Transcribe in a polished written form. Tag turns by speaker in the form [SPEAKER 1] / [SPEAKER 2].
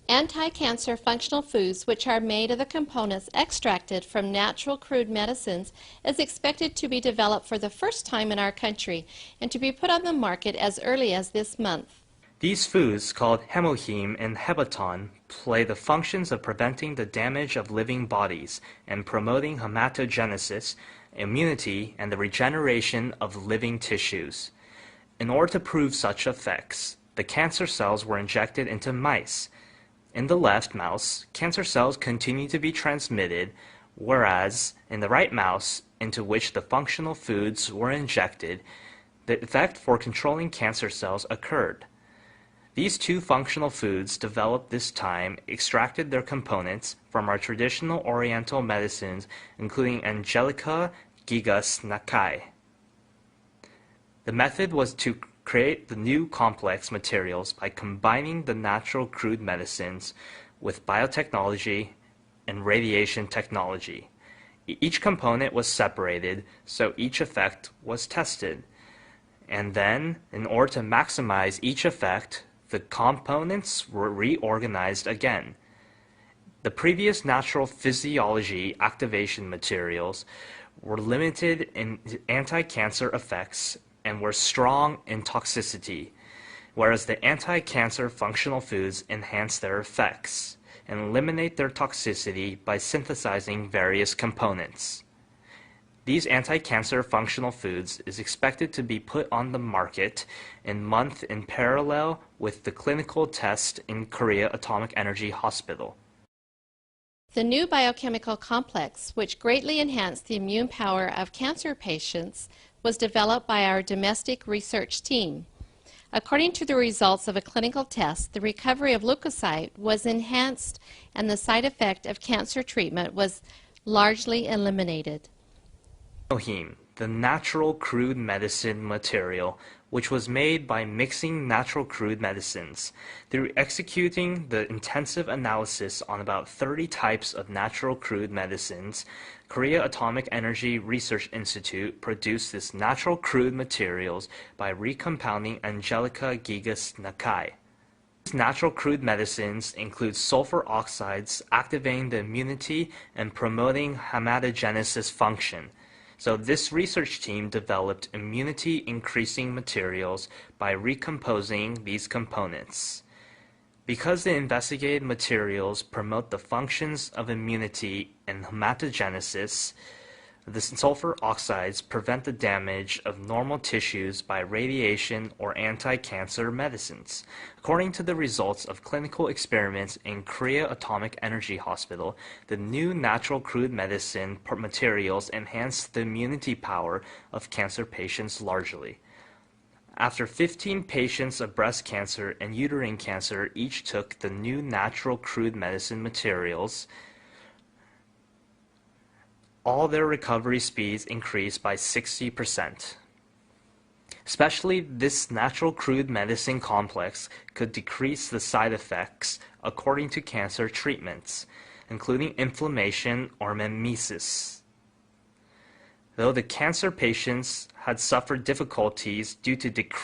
[SPEAKER 1] Anti-cancer functional foods, which are made of the components extracted from natural crude medicines, is expected to be developed for the first time in our country and to be put on the market as early as this month.
[SPEAKER 2] These foods, called HemoHim and Hebaton, play the functions of preventing the damage of living bodies and promoting hematogenesis, immunity, and the regeneration of living tissues. In order to prove such effects, the cancer cells were injected into mice. In the left mouse, cancer cells continue to be transmitted, whereas in the right mouse, into which the functional foods were injected, the effect for controlling cancer cells occurred. These two functional foods developed this time extracted their components from our traditional Oriental medicines, including Angelica gigas Nakai. The method was to create the new complex materials by combining the natural crude medicines with biotechnology and radiation technology. Each component was separated, so each effect was tested. And then, in order to maximize each effect, the components were reorganized again. The previous natural physiology activation materials were limited in anti-cancer effects and were strong in toxicity, whereas the anti-cancer functional foods enhance their effects and eliminate their toxicity by synthesizing various components. These anti-cancer functional foods is expected to be put on the market in parallel with the clinical test in Korea Atomic Energy Hospital.
[SPEAKER 1] The new biochemical complex, which greatly enhanced the immune power of cancer patients, was developed by our domestic research team. According to the results of a clinical test, the recovery of leukocyte was enhanced and the side effect of cancer treatment was largely eliminated.
[SPEAKER 2] HemoHim, the natural crude medicine material, which was made by mixing natural crude medicines. Through executing the intensive analysis on about 30 types of natural crude medicines, Korea Atomic Energy Research Institute produced this natural crude materials by recompounding Angelica gigas Nakai. These natural crude medicines include sulfur oxides activating the immunity and promoting hematogenesis function. So this research team developed immunity-increasing materials by recomposing these components. Because the investigated materials promote the functions of immunity and hematogenesis, the sulfur oxides prevent the damage of normal tissues by radiation or anti-cancer medicines. According to the results of clinical experiments in Korea Atomic Energy Hospital, the new natural crude medicine materials enhance the immunity power of cancer patients largely. After 15 patients of breast cancer and uterine cancer each took the new natural crude medicine materials, all their recovery speeds increased by 60%. Especially this natural crude medicine complex could decrease the side effects according to cancer treatments, including inflammation or mimesis. Though the cancer patients had suffered difficulties due to decreased